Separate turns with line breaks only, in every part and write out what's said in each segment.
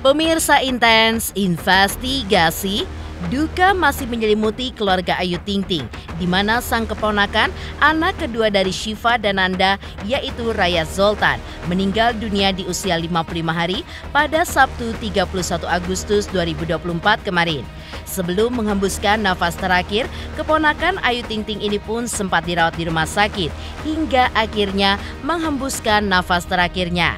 Pemirsa Intens Investigasi, duka masih menyelimuti keluarga Ayu Ting Ting, di mana sang keponakan, anak kedua dari Syifa dan Nanda, yaitu Raya Zoltan, meninggal dunia di usia 55 hari pada Sabtu 31 Agustus 2024 kemarin. Sebelum menghembuskan nafas terakhir, keponakan Ayu Ting Ting ini pun sempat dirawat di rumah sakit, hingga akhirnya menghembuskan nafas terakhirnya.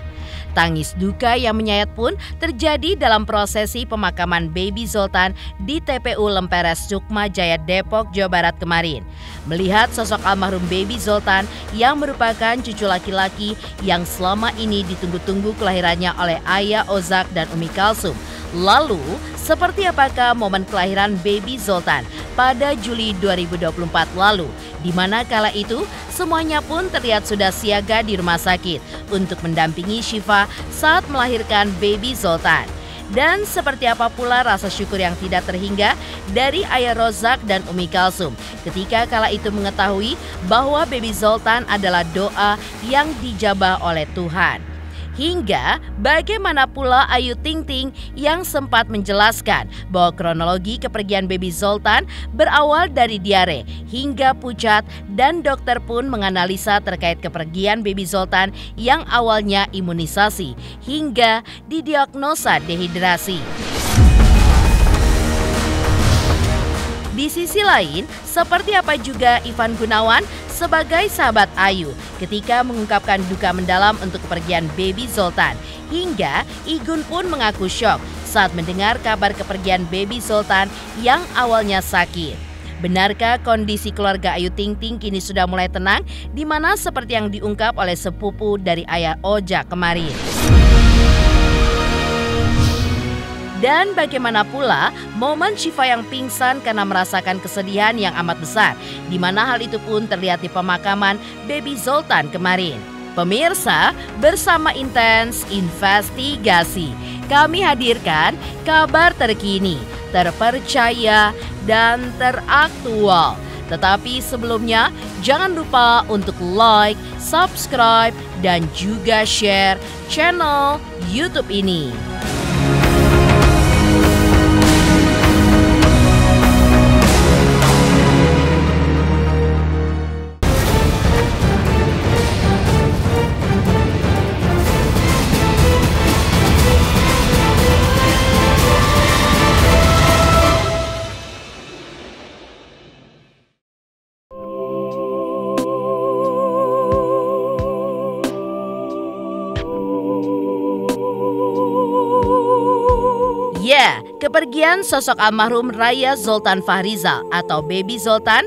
Tangis duka yang menyayat pun terjadi dalam prosesi pemakaman Baby Zoltan di TPU Lemperes Sukma Jaya Depok, Jawa Barat kemarin. Melihat sosok almarhum Baby Zoltan yang merupakan cucu laki-laki yang selama ini ditunggu-tunggu kelahirannya oleh ayah Ozak dan Umi Kalsum. Lalu, seperti apakah momen kelahiran Baby Zoltan pada Juli 2024 lalu, di mana kala itu semuanya pun terlihat sudah siaga di rumah sakit untuk mendampingi Syifa saat melahirkan Baby Zoltan. Dan seperti apa pula rasa syukur yang tidak terhingga dari ayah Rozak dan Umi Kalsum ketika kala itu mengetahui bahwa Baby Zoltan adalah doa yang dijabah oleh Tuhan. Hingga bagaimana pula Ayu Ting Ting yang sempat menjelaskan bahwa kronologi kepergian Baby Zoltan berawal dari diare hingga pucat, dan dokter pun menganalisa terkait kepergian Baby Zoltan yang awalnya imunisasi hingga didiagnosa dehidrasi. Di sisi lain, seperti apa juga Ivan Gunawan sebagai sahabat Ayu ketika mengungkapkan duka mendalam untuk kepergian Baby Zoltan. Hingga Igun pun mengaku syok saat mendengar kabar kepergian Baby Zoltan yang awalnya sakit. Benarkah kondisi keluarga Ayu Ting Ting kini sudah mulai tenang, di mana seperti yang diungkap oleh sepupu dari ayah Ojak kemarin? Dan bagaimana pula momen Syifa yang pingsan karena merasakan kesedihan yang amat besar, di mana hal itu pun terlihat di pemakaman Baby Zoltan kemarin. Pemirsa, bersama Intens Investigasi, kami hadirkan kabar terkini, terpercaya, dan teraktual. Tetapi sebelumnya, jangan lupa untuk like, subscribe, dan juga share channel YouTube ini. Ya, kepergian sosok almarhum Raya Zoltan Fahrizal atau Baby Zoltan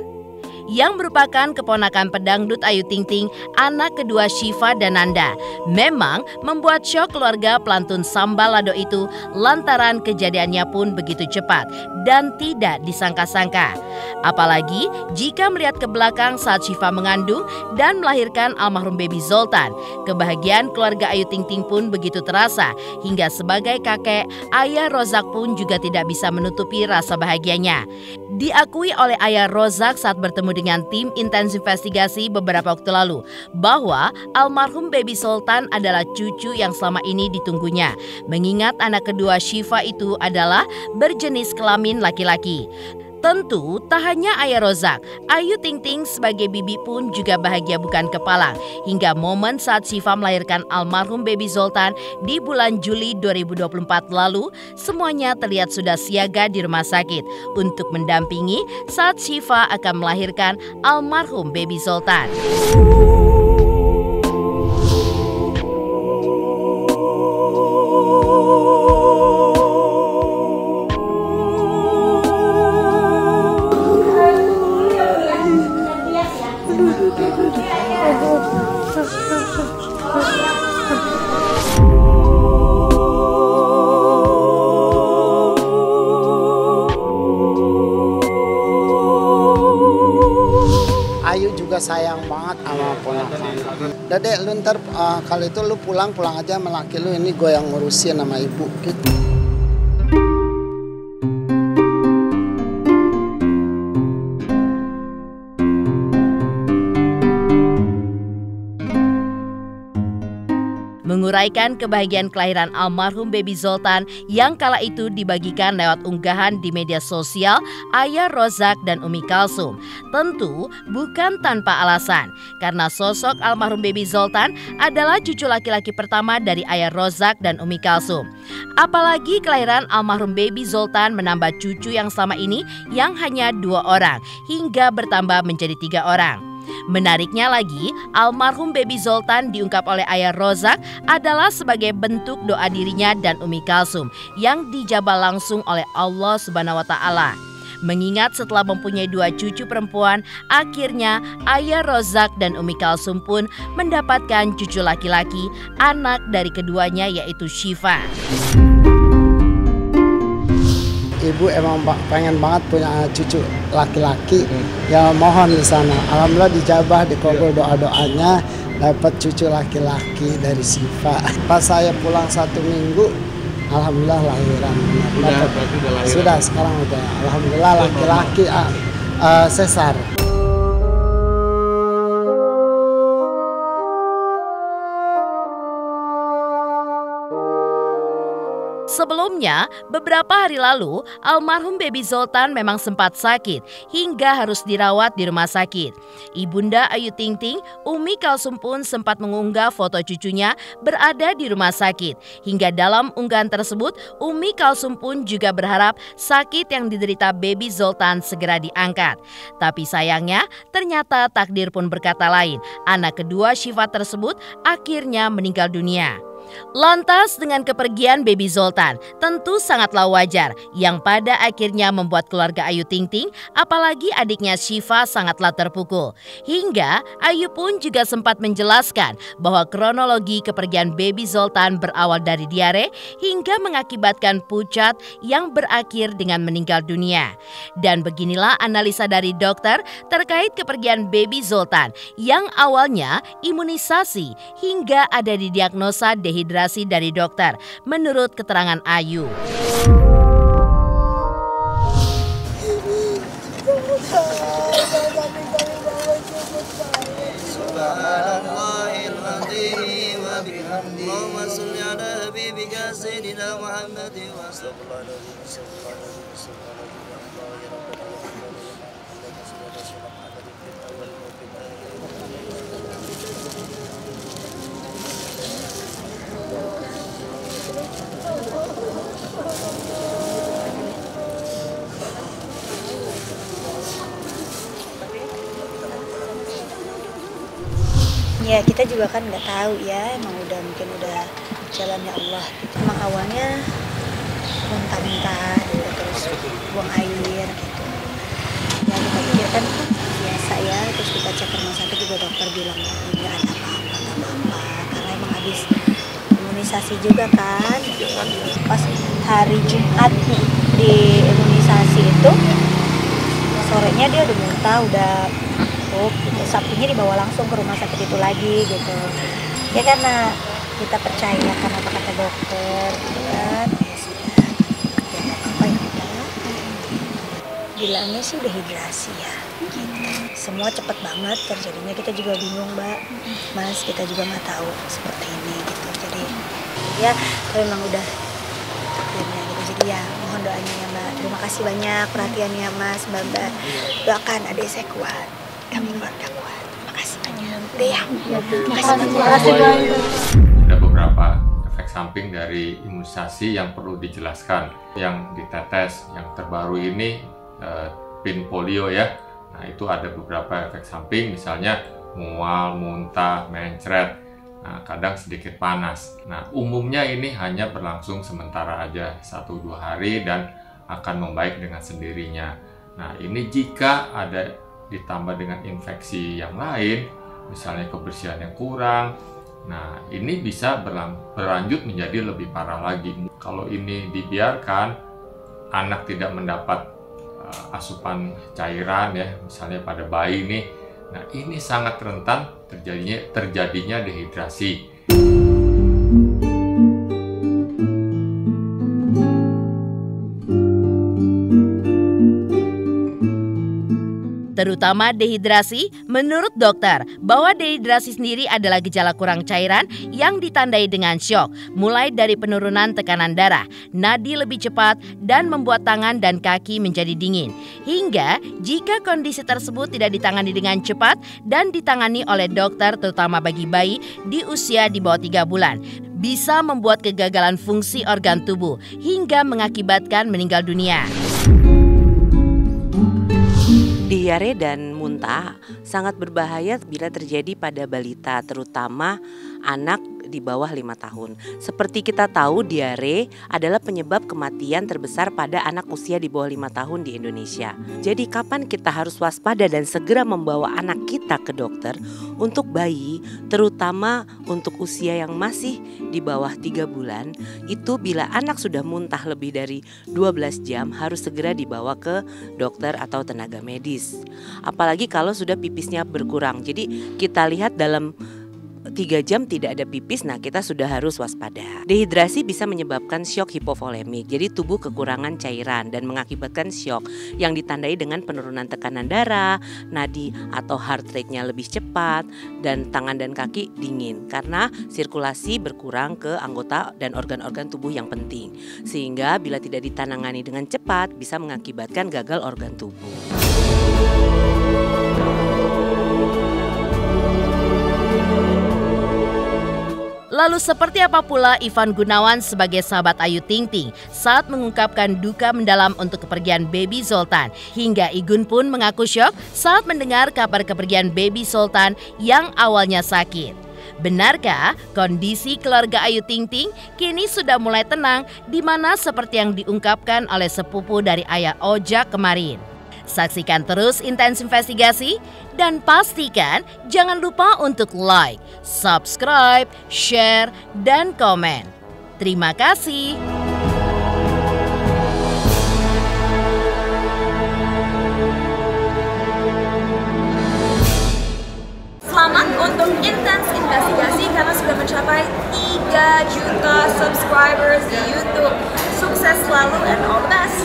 yang merupakan keponakan pedangdut Ayu Ting Ting, anak kedua Syifa dan Nanda, memang membuat syok keluarga pelantun Sambal Lado itu lantaran kejadiannya pun begitu cepat dan tidak disangka-sangka. Apalagi jika melihat ke belakang saat Syifa mengandung dan melahirkan almarhum Baby Zoltan, kebahagiaan keluarga Ayu Ting Ting pun begitu terasa, hingga sebagai kakek, ayah Rozak pun juga tidak bisa menutupi rasa bahagianya. Diakui oleh ayah Rozak saat bertemu dengan tim Intens Investigasi beberapa waktu lalu bahwa almarhum Baby Zoltan adalah cucu yang selama ini ditunggunya, mengingat anak kedua Syifa itu adalah berjenis kelamin laki-laki. Tentu tak hanya ayah Rozak, Ayu Ting Ting sebagai bibi pun juga bahagia bukan kepalang hingga momen saat Syifa melahirkan almarhum Baby Zoltan di bulan Juli 2024 lalu, semuanya terlihat sudah siaga di rumah sakit untuk mendampingi saat Syifa akan melahirkan almarhum Baby Zoltan.
Ayu juga sayang banget sama ponakan. Dedek lu ntar kalau itu lu pulang aja sama laki lu, ini gue yang ngurusin sama ibu gitu.
menguraikan kebahagiaan kelahiran almarhum Baby Zoltan yang kala itu dibagikan lewat unggahan di media sosial ayah Rozak dan Umi Kalsum. Tentu bukan tanpa alasan, karena sosok almarhum Baby Zoltan adalah cucu laki-laki pertama dari ayah Rozak dan Umi Kalsum. Apalagi kelahiran almarhum Baby Zoltan menambah cucu yang selama ini yang hanya 2 orang hingga bertambah menjadi 3 orang. Menariknya lagi, almarhum Baby Zoltan diungkap oleh ayah Rozak adalah sebagai bentuk doa dirinya dan Umi Kalsum yang dijabah langsung oleh Allah Subhanahu wa Ta'ala. Mengingat setelah mempunyai 2 cucu perempuan, akhirnya ayah Rozak dan Umi Kalsum pun mendapatkan cucu laki-laki, anak dari keduanya yaitu Syifa.
Ibu emang pengen banget punya cucu laki-laki, ya mohon di sana. Alhamdulillah dijabah, dikabul doa-doanya, dapat cucu laki-laki dari Syifa. Pas saya pulang 1 minggu, alhamdulillah lahiran. Sudah sekarang udah, alhamdulillah laki-laki sesar.
Sebelumnya, beberapa hari lalu, almarhum Baby Zoltan memang sempat sakit hingga harus dirawat di rumah sakit. Ibunda Ayu Ting Ting, Umi Kalsum pun sempat mengunggah foto cucunya berada di rumah sakit. Hingga dalam unggahan tersebut, Umi Kalsum pun juga berharap sakit yang diderita Baby Zoltan segera diangkat. Tapi sayangnya, ternyata takdir pun berkata lain. Anak kedua Syifa tersebut akhirnya meninggal dunia. Lantas dengan kepergian Baby Zoltan tentu sangatlah wajar yang pada akhirnya membuat keluarga Ayu Ting Ting apalagi adiknya Syifa sangatlah terpukul. Hingga Ayu pun juga sempat menjelaskan bahwa kronologi kepergian Baby Zoltan berawal dari diare hingga mengakibatkan pucat yang berakhir dengan meninggal dunia. Dan beginilah analisa dari dokter terkait kepergian Baby Zoltan yang awalnya imunisasi hingga ada didiagnosa dehidrasi dari dokter, menurut keterangan Ayu.
Ya kita juga kan nggak tahu ya, emang mungkin udah jalannya Allah. Emang awalnya muntah-muntah gitu, terus buang air gitu. Ya kita pikirkan biasa ya, terus kita cek ke rumah sakit juga dokter bilang nggak ada apa-apa, karena emang habis imunisasi juga kan. Pas hari Jumat di imunisasi itu sorenya dia udah muntah, udah gitu. Sabtunya dibawa langsung ke rumah sakit itu lagi gitu ya, karena kita percaya kan apa kata dokter gitu kan. Ya sudah, ya nggak apa-apa, ya udah. Bilangnya sih dehidrasi ya gitu. Semua cepet banget terjadinya, kita juga bingung Mbak, Mas, kita juga nggak tahu seperti ini gitu. Jadi ya memang udah takdirnya gitu. Jadi ya mohon doanya ya Mbak. Terima kasih banyak perhatiannya Mas, Mbak. Doakan adik saya kuat, kami keluarga kuat. Terima kasih banyak. Deh ya. Terima kasih banyak.
Ada beberapa efek samping dari imunisasi yang perlu dijelaskan. Yang ditetes, yang terbaru ini pin polio ya. Nah itu ada beberapa efek samping, misalnya mual, muntah, mencret. Nah kadang sedikit panas. Nah umumnya ini hanya berlangsung sementara aja, 1-2 hari dan akan membaik dengan sendirinya. Nah ini jika ada ditambah dengan infeksi yang lain, misalnya kebersihan yang kurang, nah ini bisa berlanjut menjadi lebih parah lagi. Kalau ini dibiarkan, anak tidak mendapat asupan cairan ya, misalnya pada bayi nih, nah ini sangat rentan terjadinya dehidrasi.
terutama dehidrasi. Menurut dokter, bahwa dehidrasi sendiri adalah gejala kurang cairan yang ditandai dengan syok, mulai dari penurunan tekanan darah, nadi lebih cepat, dan membuat tangan dan kaki menjadi dingin. Hingga jika kondisi tersebut tidak ditangani dengan cepat dan ditangani oleh dokter, terutama bagi bayi di usia di bawah 3 bulan, bisa membuat kegagalan fungsi organ tubuh hingga mengakibatkan meninggal dunia.
Diare dan muntah sangat berbahaya bila terjadi pada balita, terutama anak di bawah 5 tahun. Seperti kita tahu, diare adalah penyebab kematian terbesar pada anak usia di bawah 5 tahun di Indonesia. Jadi kapan kita harus waspada dan segera membawa anak kita ke dokter? Untuk bayi, terutama untuk usia yang masih di bawah 3 bulan, itu bila anak sudah muntah lebih dari 12 jam harus segera dibawa ke dokter atau tenaga medis. Apalagi kalau sudah pipisnya berkurang. Jadi kita lihat dalam 3 jam tidak ada pipis, nah kita sudah harus waspada. Dehidrasi bisa menyebabkan syok hipovolemik, jadi tubuh kekurangan cairan dan mengakibatkan syok yang ditandai dengan penurunan tekanan darah, nadi atau heart rate-nya lebih cepat, dan tangan dan kaki dingin karena sirkulasi berkurang ke anggota dan organ-organ tubuh yang penting. Sehingga bila tidak ditangani dengan cepat bisa mengakibatkan gagal organ tubuh.
Lalu seperti apa pula Ivan Gunawan sebagai sahabat Ayu Ting Ting saat mengungkapkan duka mendalam untuk kepergian baby Zoltan? Hingga Igun pun mengaku syok saat mendengar kabar kepergian baby Zoltan yang awalnya sakit. Benarkah kondisi keluarga Ayu Ting Ting kini sudah mulai tenang, di mana seperti yang diungkapkan oleh sepupu dari ayah Ojak kemarin? Saksikan terus Intens Investigasi dan pastikan jangan lupa untuk like, subscribe, share, dan komen. Terima kasih.
Selamat untuk Intens Investigasi karena sudah mencapai 3 juta subscribers di YouTube. Sukses selalu and all the best.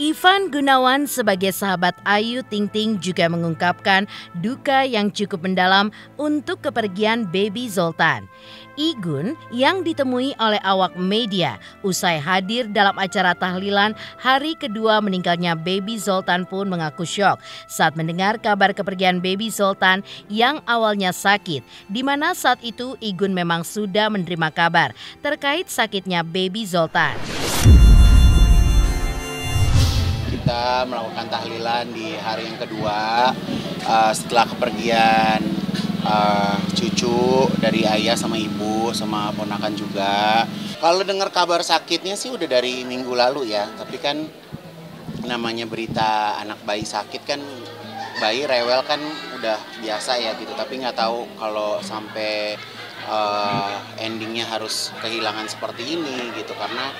Ivan Gunawan sebagai sahabat Ayu Ting Ting juga mengungkapkan duka yang cukup mendalam untuk kepergian baby Zoltan. Igun yang ditemui oleh awak media usai hadir dalam acara tahlilan hari kedua meninggalnya baby Zoltan pun mengaku syok saat mendengar kabar kepergian baby Zoltan yang awalnya sakit, di mana saat itu Igun memang sudah menerima kabar terkait sakitnya baby Zoltan.
Kita melakukan tahlilan di hari yang kedua setelah kepergian cucu dari ayah sama ibu sama ponakan juga. Kalau dengar kabar sakitnya sih udah dari minggu lalu ya, tapi kan namanya berita anak bayi sakit kan, bayi rewel kan udah biasa ya gitu, tapi nggak tahu kalau sampai endingnya harus kehilangan seperti ini gitu. Karena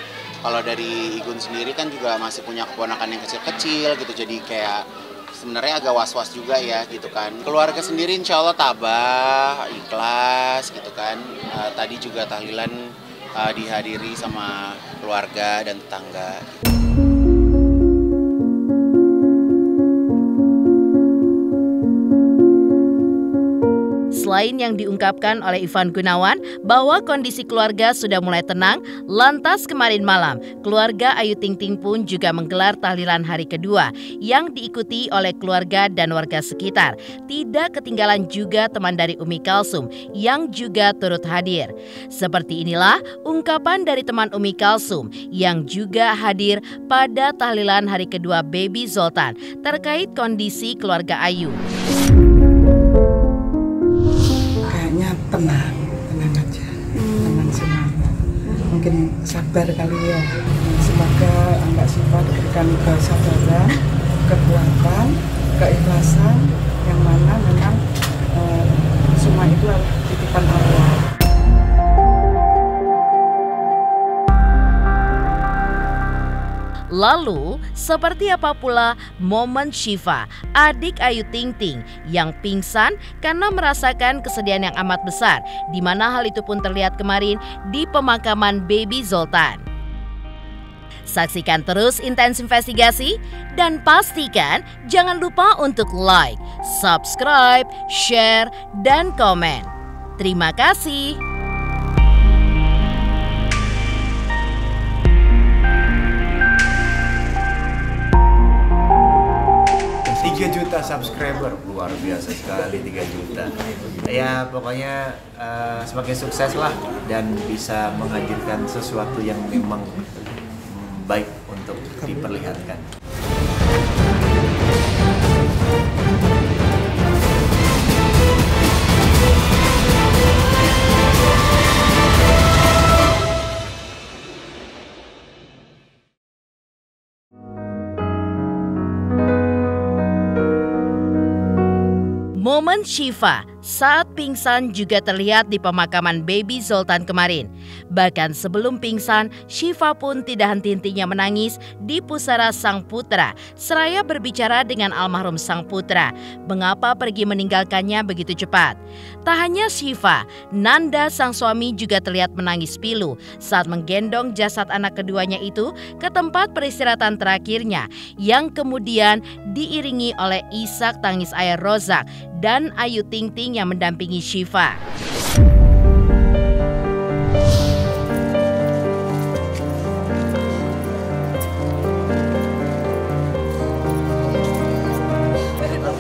kalau dari Igun sendiri kan juga masih punya keponakan yang kecil-kecil gitu, jadi kayak sebenarnya agak was-was juga ya gitu kan. Keluarga sendiri insya Allah tabah, ikhlas gitu kan. Tadi juga tahlilan dihadiri sama keluarga dan tetangga.
Selain yang diungkapkan oleh Ivan Gunawan bahwa kondisi keluarga sudah mulai tenang, lantas kemarin malam keluarga Ayu Ting Ting pun juga menggelar tahlilan hari kedua yang diikuti oleh keluarga dan warga sekitar. Tidak ketinggalan juga teman dari Umi Kalsum yang juga turut hadir. Seperti inilah ungkapan dari teman Umi Kalsum yang juga hadir pada tahlilan hari kedua baby Zoltan terkait kondisi keluarga Ayu.
Tenang aja, tenang semuanya. Mungkin sabar kali ya. Semoga Mbak Syifa diberikan kesabaran, kekuatan, keikhlasan, yang mana memang semua itu adalah titipan Allah. .
Lalu, seperti apa pula momen Syifa, adik Ayu Ting Ting, yang pingsan karena merasakan kesedihan yang amat besar, di mana hal itu pun terlihat kemarin di pemakaman Baby Zoltan. Saksikan terus Intens Investigasi dan pastikan jangan lupa untuk like, subscribe, share, dan komen. Terima kasih.
Juta subscriber, luar biasa sekali 3 juta. Ya pokoknya semakin sukses lah dan bisa menghadirkan sesuatu yang memang baik untuk diperlihatkan.
Momen Syifa saat pingsan juga terlihat di pemakaman Baby Zoltan kemarin. Bahkan sebelum pingsan, Syifa pun tidak henti-hentinya menangis di pusara sang putra, seraya berbicara dengan almarhum sang putra, mengapa pergi meninggalkannya begitu cepat. Tak hanya Syifa, Nanda sang suami juga terlihat menangis pilu saat menggendong jasad anak keduanya itu ke tempat peristirahatan terakhirnya, yang kemudian diiringi oleh isak tangis ayah Rozak dan Ayu Ting Ting yang mendampingi Syifa.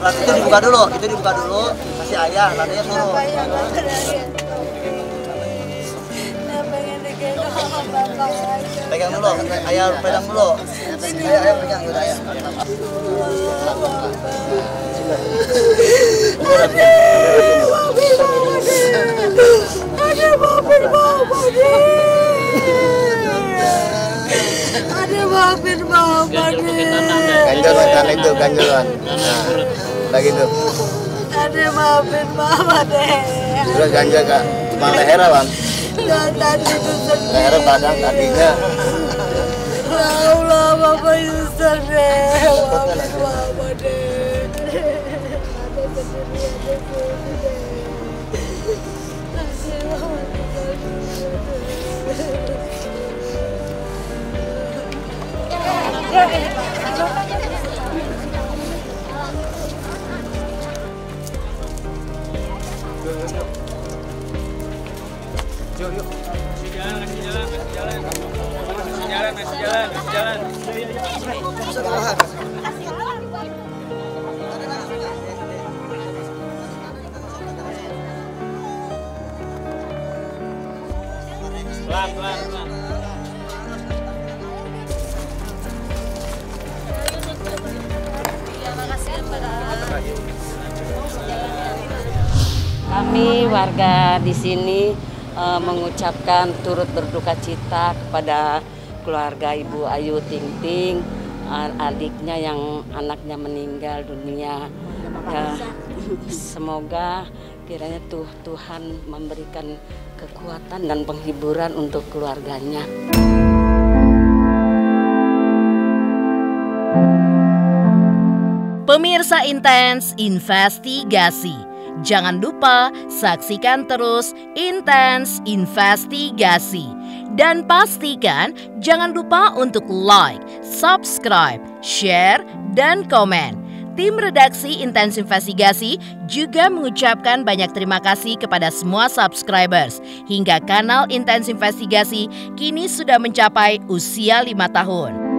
Itu dibuka dulu, kasih ayah, nanti ya suruh. Pegang dulu, ayah pegang dulu. Ayah pegang, udah ayah.
Ada maafin mama deh.
Ganjalan itu, ganjalan. Nah, udah gitu.
Ada maafin mama deh.
Udah ganja kak, cuma leher bang.
Dan tadi itu sedih.
Leher padang kakinya.
Ya Allah, mama itu sedih. Maafin mama deh. Ada sedih, ada sedih deh. Kasih mama
Kami warga di sini mengucapkan turut berduka cita kepada keluarga Ibu Ayu Ting Ting, adiknya yang anaknya meninggal dunia. Ya, semoga kiranya Tuhan memberikan kekuatan dan penghiburan untuk keluarganya.
Pemirsa Intens Investigasi, jangan lupa saksikan terus Intens Investigasi. Dan pastikan jangan lupa untuk like, subscribe, share, dan komen. Tim redaksi Intens Investigasi juga mengucapkan banyak terima kasih kepada semua subscribers. Hingga kanal Intens Investigasi kini sudah mencapai usia 5 tahun.